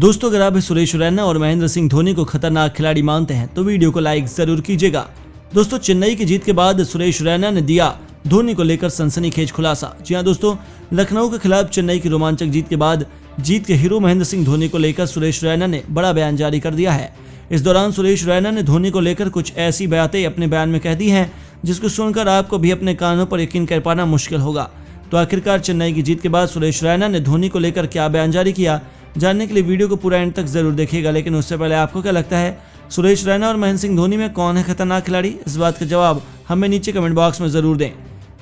दोस्तों अगर आप सुरेश रैना और महेंद्र सिंह धोनी को खतरनाक खिलाड़ी मानते हैं तो वीडियो को लाइक जरूर कीजिएगा। दोस्तों चेन्नई की जीत के बाद सुरेश रैना ने दिया धोनी को लेकर सनसनीखेज खुलासा। जी हां दोस्तों, लखनऊ के खिलाफ चेन्नई की रोमांचक जीत के बाद जीत के हीरो महेंद्र सिंह धोनी को लेकर सुरेश रैना ने बड़ा बयान जारी कर दिया है। इस दौरान सुरेश रैना ने धोनी को लेकर कुछ ऐसी बातें अपने बयान में कह दी हैं जिसको सुनकर आपको भी अपने कानों पर यकीन कर पाना मुश्किल होगा। तो आखिरकार चेन्नई की जीत के बाद सुरेश रैना ने धोनी को लेकर क्या बयान जारी किया, जानने के लिए वीडियो को पूरा एंड तक जरूर देखिएगा। लेकिन उससे पहले आपको क्या लगता है, सुरेश रैना और महेंद्र सिंह धोनी में कौन है खतरनाक खिलाड़ी? इस बात का जवाब हमें नीचे कमेंट बॉक्स में जरूर दें।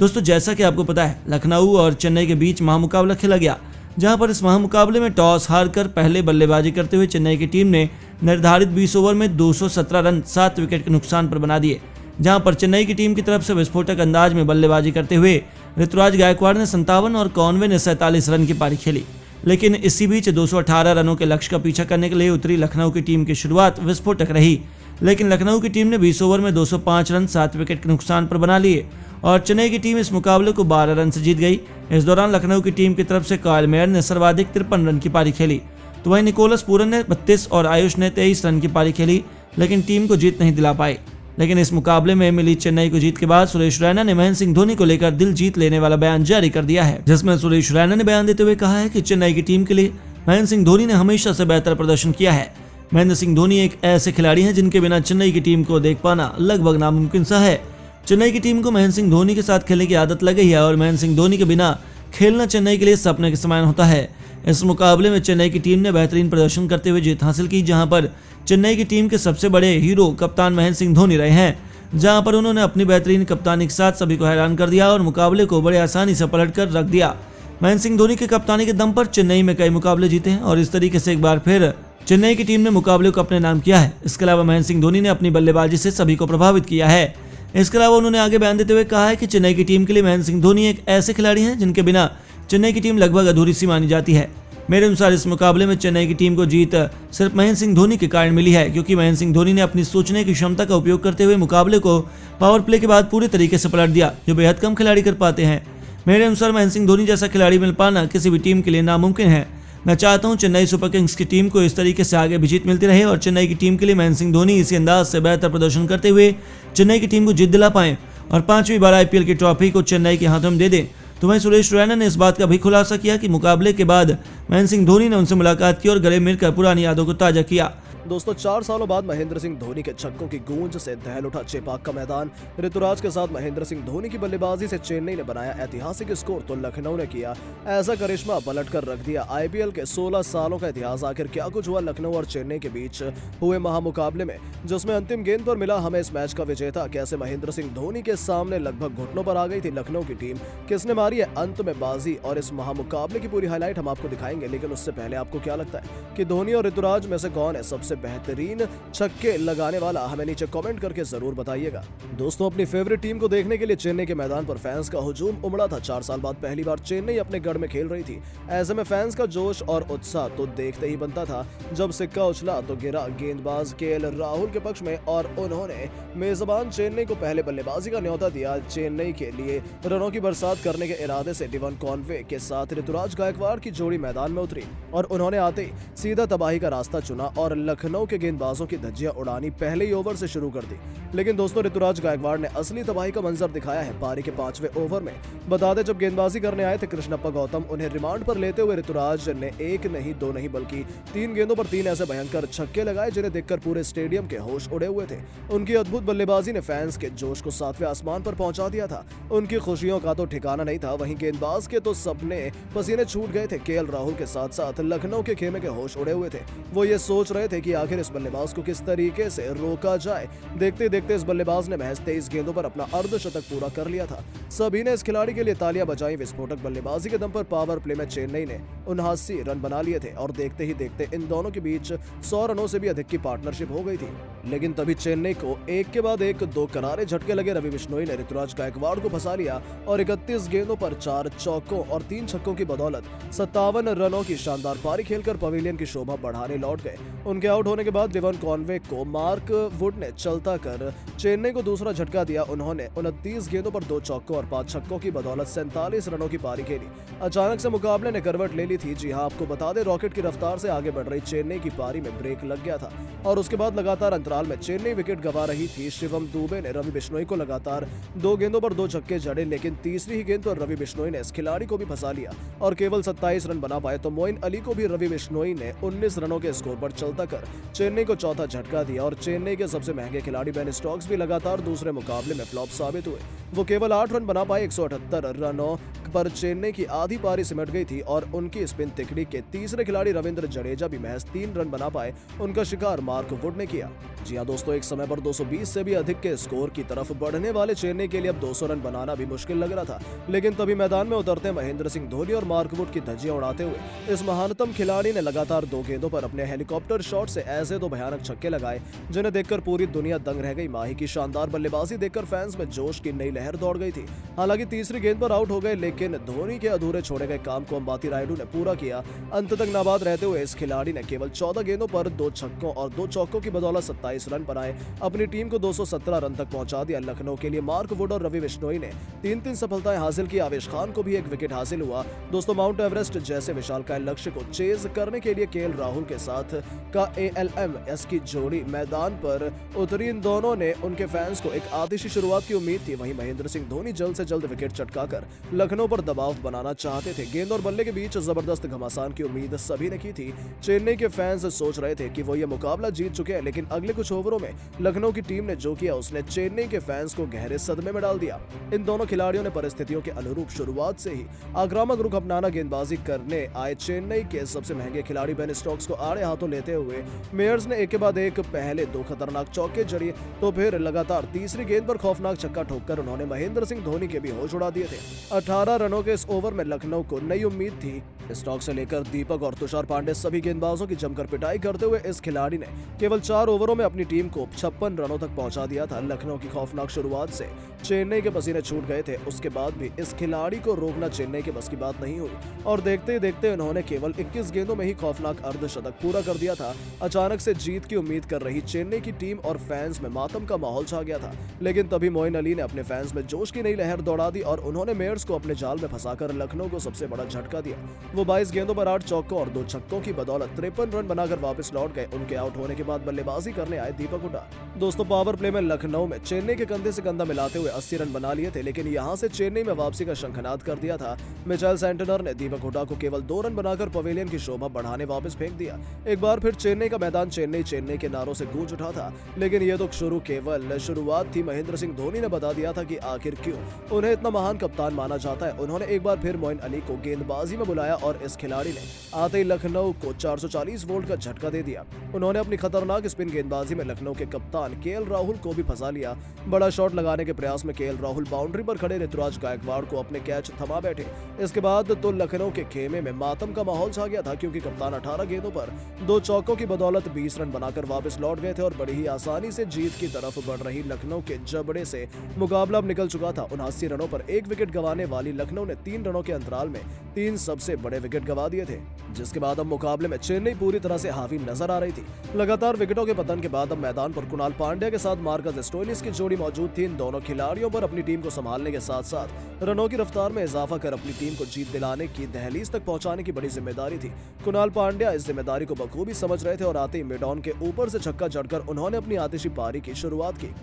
दोस्तों जैसा कि आपको पता है, लखनऊ और चेन्नई के बीच महामुकाबला खेला गया, जहां पर इस महामुकाबले में टॉस हारकर पहले बल्लेबाजी करते हुए चेन्नई की टीम ने निर्धारित 20 ओवर में 217 रन 7 विकेट के नुकसान पर बना दिए। जहां पर चेन्नई की टीम की तरफ से विस्फोटक अंदाज में बल्लेबाजी करते हुए ऋतुराज गायकवाड़ ने 57 और कॉनवे ने 47 रन की पारी खेली। लेकिन इसी बीच 218 रनों के लक्ष्य का पीछा करने के लिए उतरी लखनऊ की टीम की शुरुआत विस्फोटक रही, लेकिन लखनऊ की टीम ने 20 ओवर में 205 रन 7 विकेट के नुकसान पर बना लिए और चेन्नई की टीम इस मुकाबले को 12 रन से जीत गई। इस दौरान लखनऊ की टीम की तरफ से कायल मेयर ने सर्वाधिक 53 रन की पारी खेली, तो वहीं निकोलस पूरन ने 32 और आयुष ने 23 रन की पारी खेली, लेकिन टीम को जीत नहीं दिला पाए। लेकिन इस मुकाबले में मिली चेन्नई को जीत के बाद सुरेश रैना ने महेंद्र सिंह धोनी को लेकर दिल जीत लेने वाला बयान जारी कर दिया है, जिसमें सुरेश रैना ने बयान देते हुए कहा है कि चेन्नई की टीम के लिए महेंद्र सिंह धोनी ने हमेशा से बेहतर प्रदर्शन किया है। महेंद्र सिंह धोनी एक ऐसे खिलाड़ी हैं जिनके बिना चेन्नई की टीम को देख पाना लगभग नामुमकिन सा है। चेन्नई की टीम को महेंद्र सिंह धोनी के साथ खेलने की आदत लग गई है और महेंद्र सिंह धोनी के बिना खेलना चेन्नई के लिए सपने के समान होता है। इस मुकाबले में चेन्नई की टीम ने बेहतरीन प्रदर्शन करते हुए जीत हासिल की, जहां पर चेन्नई की टीम के सबसे बड़े हीरो कप्तान महेंद्र सिंह धोनी रहे हैं, जहां पर उन्होंने अपनी बेहतरीन कप्तानी के साथ सभी को हैरान कर दिया और मुकाबले को बड़े आसानी से पलट कर रख दिया। महेंद्र सिंह धोनी की कप्तानी के दम पर चेन्नई में कई मुकाबले जीते हैं और इस तरीके से एक बार फिर चेन्नई की टीम ने मुकाबले को अपने नाम किया है। इसके अलावा महेंद्र सिंह धोनी ने अपनी बल्लेबाजी से सभी को प्रभावित किया है। इसके अलावा उन्होंने आगे बयान देते हुए कहा है कि चेन्नई की टीम के लिए महेंद्र सिंह धोनी एक ऐसे खिलाड़ी हैं जिनके बिना चेन्नई की टीम लगभग अधूरी सी मानी जाती है। मेरे अनुसार इस मुकाबले में चेन्नई की टीम को जीत सिर्फ महेंद्र सिंह धोनी के कारण मिली है, क्योंकि महेंद्र सिंह धोनी ने अपनी सोचने की क्षमता का उपयोग करते हुए मुकाबले को पावर प्ले के बाद पूरे तरीके से पलट दिया, जो बेहद कम खिलाड़ी कर पाते हैं। मेरे अनुसार महेंद्र सिंह धोनी जैसा खिलाड़ी मिल पाना किसी भी टीम के लिए नामुमकिन है। मैं चाहता हूं चेन्नई सुपर किंग्स की टीम को इस तरीके से आगे भी जीत मिलती रहे और चेन्नई की टीम के लिए महेंद्र सिंह धोनी इसी अंदाज से बेहतर प्रदर्शन करते हुए चेन्नई की टीम को जीत दिला पाएं और 5वीं बार आईपीएल की ट्रॉफी को चेन्नई के हाथों में दे दें। तो वहीं सुरेश रैना ने इस बात का भी खुलासा किया कि मुकाबले के बाद महेंद्र सिंह धोनी ने उनसे मुलाकात की और गले मिलकर पुरानी यादों को ताजा किया। दोस्तों 4 सालों बाद महेंद्र सिंह धोनी के छक्कों की गूंज से दहल उठा चेपाक का मैदान। ऋतुराज के साथ महेंद्र सिंह धोनी की बल्लेबाजी से चेन्नई ने बनाया ऐतिहासिक स्कोर, तो लखनऊ ने किया ऐसा करिश्मा, पलट कर रख दिया आईपीएल के 16 सालों का इतिहास। आखिर क्या कुछ हुआ लखनऊ और चेन्नई के बीच हुए महामुकाबले में, जिसमें अंतिम गेंद पर मिला हमें इस मैच का विजेता? कैसे महेंद्र सिंह धोनी के सामने लगभग घुटनों पर आ गई थी लखनऊ की टीम? किसने मारी है अंत में बाजी? और इस महामुकाबले की पूरी हाईलाइट हम आपको दिखाएंगे। लेकिन उससे पहले आपको क्या लगता है कि धोनी और ऋतुराज में से कौन है सबसे बेहतरीन छक्के लगाने वाला? हमें नीचे कमेंट करके जरूर बताइएगा। दोस्तों अपनी फेवरेट टीम को देखने के लिए चेन्नई के मैदान पर फैंस का हुजूम उमड़ा था। 4 साल बाद पहली बार चेन्नई अपने गढ़ में खेल रही थी। ऐसे में फैंस का जोश और उत्साह तो देखते ही बनता था। जब सिक्का उछला तो गिरा गेंदबाज केएल राहुल के पक्ष में और उन्होंने मेजबान चेन्नई को पहले बल्लेबाजी का न्योता दिया। चेन्नई के लिए रनों की बरसात करने के इरादे से डेवन कॉनवे के साथ ऋतुराज गायकवाड़ की जोड़ी मैदान में उतरी और उन्होंने आते ही सीधा तबाही का रास्ता चुना और लखनऊ के गेंदबाजों की धज्जियां उड़ानी पहले ही ओवर से शुरू कर दी। लेकिन दोस्तों ऋतुराज गायकवाड़ ने असली तबाही का मंजर दिखाया है पारी के 5वें ओवर में। बता दें जब गेंदबाजी करने आए थे कृष्णप्पा गौतम, उन्हें रिमांड पर लेते हुए ऋतुराज ने 1 नहीं 2 नहीं बल्कि 3 गेंदों पर 3 ऐसे भयंकर छक्के लगाए जिन्हें देखकर पूरे स्टेडियम के होश उड़े हुए थे। उनकी अद्भुत बल्लेबाजी ने फैंस के जोश को 7वें आसमान पर पहुंचा दिया था। उनकी खुशियों का तो ठिकाना नहीं था। वहीं गेंदबाज के तो सपने पसीने छूट गए थे। केएल राहुल के साथ साथ लखनऊ के खेमे के होश उड़े हुए थे। वो ये सोच रहे थे कि आखिर इस बल्लेबाज को किस तरीके से रोका जाए। देखते देखते इस बल्लेबाज ने महज 23 गेंदों पर अपना अर्धशतक पूरा कर लिया था। सभी ने इस खिलाड़ी के लिए तालियां बजाई। विस्फोटक बल्लेबाजी के दम पर पावर प्ले में चेन्नई ने 79 रन बना लिए थे और देखते ही देखते इन दोनों के बीच 100 रनों से भी अधिक की पार्टनरशिप हो गई थी। लेकिन तभी चेन्नई को एक के बाद एक 2 करारे झटके लगे। रवि बिश्नोई ने ऋतुराज गायकवाड़ को फंसा लिया और 31 गेंदों पर 4 चौकों और 3 छक्कों की बदौलत 57 रनों की शानदार पारी खेलकर पवेलियन की शोभा बढ़ाने लौट गए। उनके आउट होने के बाद डेवन कॉनवे को मार्क वुड ने चलता कर चेन्नई को दूसरा झटका दिया। उन्होंने 29 गेंदों पर 2 चौकों और 5 छक्कों की बदौलत 47 रनों की पारी खेली। अचानक से मुकाबले ने करवट ले ली थी। जी हां, आपको बता दें, रॉकेट की रफ्तार से आगे बढ़ रही चेन्नई की पारी में ब्रेक लग गया था और उसके बाद लगातार अंतराल में चेन्नई विकेट गंवा रही थी। शिवम दुबे ने रवि बिश्नोई को लगातार 2 गेंदों पर 2 छक्के जड़े, लेकिन तीसरी ही गेंद पर रवि बिश्नोई ने इस खिलाड़ी को भी फंसा लिया और केवल 27 रन बना पाए। तो मोइन अली को भी रवि बिश्नोई ने 19 रनों के स्कोर पर चलता कर चेन्नई को चौथा झटका दिया और चेन्नई के सबसे महंगे खिलाड़ी बेन स्टोक्स भी लगातार दूसरे मुकाबले में फ्लॉप साबित हुए। वो केवल 8 रन बना पाए। 178 रनों पर चेन्नई की आधी पारी सिमट गई थी और उनकी स्पिन तिकड़ी के तीसरे खिलाड़ी रविंद्र जडेजा भी महज 3 रन बना पाए। उनका शिकार मार्क वुड ने किया। जी हां दोस्तों, एक समय पर 220 से भी अधिक के स्कोर की तरफ बढ़ने वाले चेन्नई के लिए अब 200 रन बनाना भी मुश्किल लग रहा था, लेकिन तभी मैदान में उतरते महेंद्र सिंह धोनी और मार्क वुड की धज्जियां उड़ाते हुए इस महानतम खिलाड़ी ने लगातार 2 गेंदों पर अपने हेलीकॉप्टर शॉट से ऐसे 2 भयानक छक्के लगाए जिन्हें देखकर पूरी दुनिया दंग रह गई। माही की शानदार बल्लेबाजी देखकर फैंस में जोश की नई लहर दौड़ गई थी। हालांकि तीसरी गेंद पर आउट हो गए, लेकिन धोनी के अधूरे छोड़े गए काम को अंबाती रायडू ने पूरा किया। अंत तक नाबाद रहते हुए इस खिलाड़ी ने केवल 14 गेंदों पर 2 छक्कों और 2 चौकों की बदौलत 27 रन बनाए, अपनी टीम को 217 रन तक पहुंचा दिया। लखनऊ के लिए मार्क वुड और रवि बिश्नोई ने 3-3 सफलताएं हासिल की। आवेश खान को भी एक विकेट हासिल हुआ। दोस्तों, माउंट एवरेस्ट जैसे विशालकाय लक्ष्य को चेज करने के लिए केएल राहुल के साथ का ALMS की जोड़ी मैदान पर उतरी। इन दोनों ने उनके फैंस को एक आतिशी शुरुआत की उम्मीद थी। वहीं महेंद्र सिंह धोनी जल्द से जल्द विकेट चटकाकर लखनऊ पर दबाव बनाना चाहते थे। गेंद और बल्ले के बीच जबरदस्त घमासान की उम्मीद सभी ने की थी। चेन्नई के फैंस सोच रहे थे कि वो ये मुकाबला जीत चुके हैं, लेकिन अगले कुछ ओवरों में लखनऊ की टीम ने जो किया उसने चेन्नई के फैंस को गहरे सदमे में डाल दिया। इन दोनों खिलाड़ियों ने परिस्थितियों के अनुरूप शुरुआत से ही आक्रामक रुख अपनाना गेंदबाजी करने आए चेन्नई के सबसे महंगे खिलाड़ी बेन स्टोक्स को आड़े हाथों लेते हुए मेयर्स ने एक के बाद एक पहले 2 खतरनाक चौके जड़िए, तो फिर लगातार तीसरी गेंद पर खौफनाक छक्का ठोककर उन्होंने महेंद्र सिंह धोनी के भी होश उड़ा दिए थे। 18 रनों के इस ओवर में लखनऊ को नई उम्मीद थी। स्टोक्स से लेकर दीपक और तुषार पांडे सभी गेंदबाजों की जमकर पिटाई करते हुए इस खिलाड़ी ने केवल 4 ओवरों में अपनी टीम को 56 रनों तक पहुंचा दिया था। लखनऊ की खौफनाक शुरुआत से चेन्नई के पसीने छूट गए थे। उसके बाद भी इस खिलाड़ी को रोकना चेन्नई के बस की बात नहीं हुई और देखते ही देखते उन्होंने केवल 21 गेंदों में ही खौफनाक अर्धशतक पूरा कर दिया था। अचानक से जीत की उम्मीद कर रही चेन्नई की टीम और फैंस में मातम का माहौल छा गया था, लेकिन तभी मोइन अली ने अपने फैंस में जोश की नई लहर दौड़ा दी और उन्होंने मेयर्स को अपने जाल में फंसाकर लखनऊ को सबसे बड़ा झटका दिया। वो 22 गेंदों पर 8 चौकों और 2 छक्कों की बदौलत 53 रन बनाकर वापस लौट गए। उनके आउट होने के बाद बल्लेबाजी करने आए दीपक हुडा। दोस्तों, पावर प्ले में लखनऊ में चेन्नई के कंधे से कंधा मिलाते हुए 80 रन बना लिए थे, लेकिन यहां से चेन्नई में वापसी का शंखनाद कर दिया था। मिचेल सेंटनर ने दीपक हुडा को केवल 2 रन बनाकर पवेलियन की शोभा बढ़ाने वापस फेंक दिया। एक बार फिर चेन्नई का मैदान चेन्नई चेन्नई के नारों से गूंज उठा था, लेकिन यह तो केवल शुरुआत थी। महेंद्र सिंह धोनी ने बता दिया था कि आखिर क्यों उन्हें इतना महान कप्तान माना जाता है। उन्होंने एक बार फिर मोइन अली को गेंदबाजी में बुलाया और इस खिलाड़ी ने आते ही लखनऊ को 440 वोल्ट का झटका दे दिया। उन्होंने अपनी खतरनाक स्पिन गेंदबाजी में लखनऊ के कप्तान केएल राहुल को भी फंसा लिया। बड़ा शॉट लगाने के प्रयास में केएल राहुल बाउंड्री पर खड़े ऋतुराज गायकवाड़ को अपने कैच थमा बैठे। इसके बाद तो लखनऊ के खेमे में मातम का माहौल छा गया था, क्योंकि कप्तान 18 गेंदों पर 2 चौकों की बदौलत 20 रन बनाकर वापस लौट गए थे और बड़ी ही आसानी से जीत की तरफ बढ़ रही लखनऊ के जबड़े से मुकाबला अब निकल चुका था। 79 रनों पर 1 विकेट गंवाने वाली लखनऊ ने 3 रनों के अंतराल में 3 सबसे बड़े विकेट गंवा दिए थे, जिसके बाद अब मुकाबले में चेन्नई पूरी तरह से हावी नजर आ रही थी। लगातार विकेटों के पतन के बाद अब मैदान पर कुणाल पांड्या के साथ मार्कस स्टोइनिस की जोड़ी मौजूद थी। इन दोनों खिलाड़ियों पर अपनी टीम को संभालने के साथ साथ रनों की रफ्तार में इजाफा कर अपनी टीम को जीत दिलाने की दहलीज तक पहुंचाने की बड़ी जिम्मेदारी थी। कुणाल पांड्या इस जिम्मेदारी को बखूबी समझ रहे थे और आते ही मिड ऑन के ऊपर से छक्का जड़कर उन्होंने अपनी आतिशी पारी की शुरुआत की।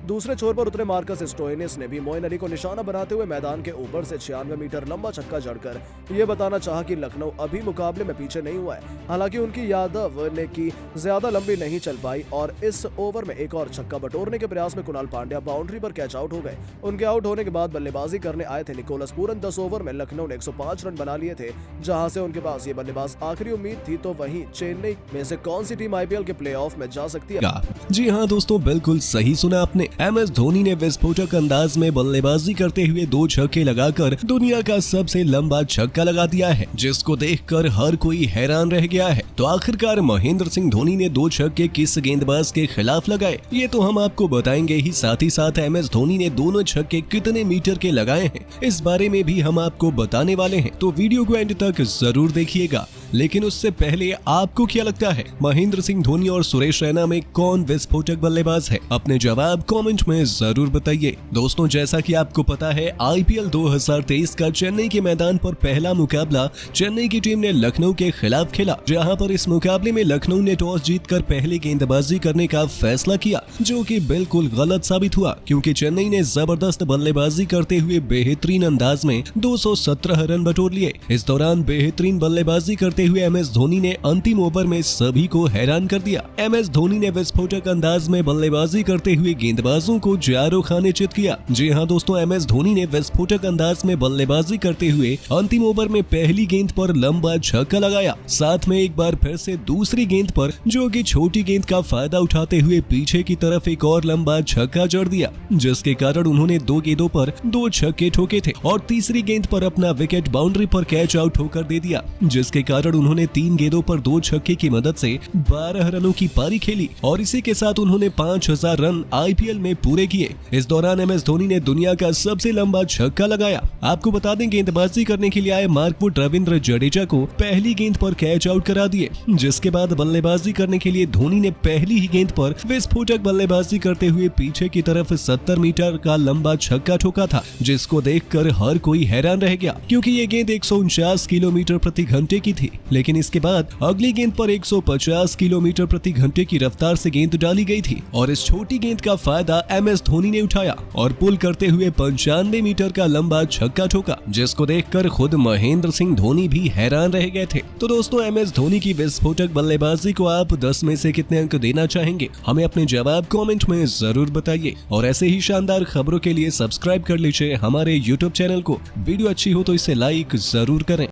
दूसरे छोर पर उतरे मार्कस स्टोइनिस ने भी मोइन अली को निशाना बनाते हुए मैदान के ऊपर से 96 मीटर लंबा छक्का जड़कर ये बताना चाहा कि लखनऊ अभी मुकाबले में पीछे नहीं हुआ है। हालांकि उनकी यादव ने की ज्यादा लंबी नहीं चल पाई और इस ओवर में एक और छक्का बटोरने के प्रयास में कुणाल पांड्या बाउंड्री पर कैच आउट हो गए। उनके आउट होने के बाद बल्लेबाजी करने आए थे निकोलस पूरन। 10 ओवर में लखनऊ ने 105 रन बना लिए थे, जहां से उनके पास ये बल्लेबाज आखिरी उम्मीद थी। तो वहीं चेन्नई में से कौन सी टीम IPL के प्लेऑफ में जा सकती है? जी हाँ दोस्तों, बिल्कुल सही सुना आपने। MS धोनी ने विस्फोटक अंदाज में बल्लेबाजी करते हुए 2 छक्के लगाकर दुनिया का सबसे लंबा छक्का लगा दिया है, जिसको देखकर हर कोई हैरान रह गया है। तो आखिरकार महेंद्र सिंह धोनी ने 2 छक्के किस गेंदबाज के खिलाफ लगाए, ये तो हम आपको बताएंगे ही। साथ ही साथ MS धोनी ने दोनों छक्के कितने मीटर के लगाए हैं, इस बारे में भी हम आपको बताने वाले हैं। तो वीडियो को एंड तक जरूर देखिएगा। लेकिन उससे पहले आपको क्या लगता है, महेंद्र सिंह धोनी और सुरेश रैना में कौन विस्फोटक बल्लेबाज है? अपने जवाब कमेंट में जरूर बताइए। दोस्तों, जैसा कि आपको पता है, IPL 2023 का चेन्नई के मैदान पर पहला मुकाबला चेन्नई की टीम ने लखनऊ के खिलाफ खेला, जहां पर इस मुकाबले में लखनऊ ने टॉस जीतकर पहले गेंदबाजी करने का फैसला किया, जो कि बिल्कुल गलत साबित हुआ, क्योंकि चेन्नई ने जबरदस्त बल्लेबाजी करते हुए बेहतरीन अंदाज में 217 रन बटोर लिए। इस दौरान बेहतरीन बल्लेबाजी करते हुए MS धोनी ने अंतिम ओवर में सभी को हैरान कर दिया। MS धोनी ने विस्फोटक अंदाज में बल्लेबाजी करते हुए गेंदबाजों को जारो खाने चित किया। जी हां दोस्तों, MS धोनी ने विस्फोटक अंदाज में बल्लेबाजी करते हुए अंतिम ओवर में पहली गेंद पर लंबा छक्का लगाया, साथ में एक बार फिर से दूसरी गेंद पर, जो कि छोटी गेंद का फायदा उठाते हुए पीछे की तरफ एक और लंबा छक्का जड़ दिया, जिसके कारण उन्होंने 2 गेंदों पर 2 छक्के ठोके थे और तीसरी गेंद पर अपना विकेट बाउंड्री पर कैच आउट होकर दे दिया, जिसके कारण उन्होंने 3 गेंदों पर 2 छक्के की मदद से 12 रनों की पारी खेली और इसी के साथ उन्होंने 5000 रन IPL में पूरे किए। इस दौरान MS धोनी ने दुनिया का सबसे लंबा छक्का लगाया। आपको बता दें, गेंदबाजी करने के लिए आए मार्कवुड रविंद्र जडेजा को पहली गेंद पर कैच आउट करा दिए, जिसके बाद बल्लेबाजी करने के लिए धोनी ने पहली ही गेंद पर विस्फोटक बल्लेबाजी करते हुए पीछे की तरफ 70 मीटर का लंबा छक्का ठोका था, जिसको देखकर हर कोई हैरान रह गया, क्योंकि ये गेंद 149 किलोमीटर प्रति घंटे की थी। लेकिन इसके बाद अगली गेंद पर 150 किलोमीटर प्रति घंटे की रफ्तार से गेंद डाली गई थी और इस छोटी गेंद का फायदा MS धोनी ने उठाया और पुल करते हुए 95 मीटर का लंबा छक्का ठोका, जिसको देखकर खुद महेंद्र सिंह धोनी भी हैरान रह गए थे। तो दोस्तों, MS धोनी की विस्फोटक बल्लेबाजी को आप 10 में से कितने अंक देना चाहेंगे? हमें अपने जवाब कमेंट में जरूर बताइए और ऐसे ही शानदार खबरों के लिए सब्सक्राइब कर लीजिए हमारे YouTube चैनल को। वीडियो अच्छी हो तो इसे लाइक जरूर करें।